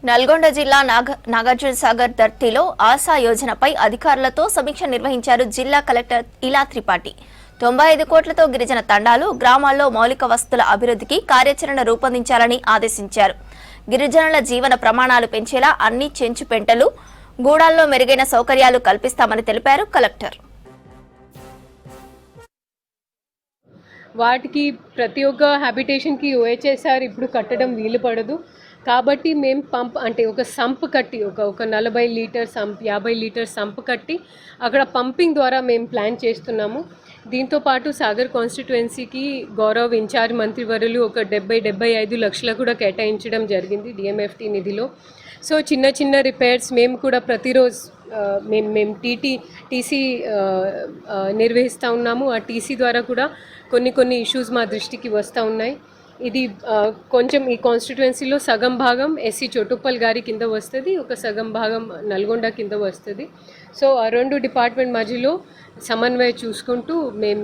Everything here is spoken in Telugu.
నల్గొండ జిల్లా నాగార్జున సాగర్ దర్తిలో ఆశా యోజనపై అధికారులతో సమీక్ష నిర్వహించారు జిల్లా కలెక్టర్ ఇలా త్రిపాఠి. 95 కోట్లతో గిరిజన తండాలు, గ్రామాల్లో మౌలిక వసతుల అభివృద్ధికి కార్యాచరణ రూపొందించాలని ఆదేశించారు. గిరిజనుల జీవన ప్రమాణాలు పెంచేలా అన్ని చెంచుపెంటలు, గూడాల్లో మెరుగైన సౌకర్యాలు కల్పిస్తామని తెలిపారు కలెక్టర్. వాటికి ప్రతి ఒక్క హ్యాబిటేషన్కి OHSR ఇప్పుడు కట్టడం వీలు పడదు కాబట్టి మేము పంప్ అంటే ఒక సంప్ కట్టి ఒక 40 లీటర్ సంప్ 50 లీటర్ సంప్ కట్టి అక్కడ పంపింగ్ ద్వారా మేము ప్లాన్ చేస్తున్నాము. దీంతో పాటు సాగర్ కాన్స్టిట్యుయెన్సీకి గౌరవ్ ఇన్ఛార్జ్ మంత్రివర్యులు ఒక 70-75 లక్షలు కూడా కేటాయించడం జరిగింది DMFT నిధిలో. సో చిన్న చిన్న రిపేర్స్ మేము కూడా ప్రతిరోజు మేము టీసీ నిర్వహిస్తూ ఉన్నాము. ఆ టీసీ ద్వారా కూడా కొన్ని ఇష్యూస్ మా దృష్టికి వస్తూ ఉన్నాయి. ఇది కొంచెం ఈ కాన్స్టిట్యుయెన్సీలో సగం భాగం ఎస్సీ చోటుప్పల్ గారి కింద వస్తుంది, ఒక సగం భాగం నల్గొండ కింద వస్తుంది. సో ఆ రెండు డిపార్ట్మెంట్ మధ్యలో సమన్వయం చూసుకుంటూ మేము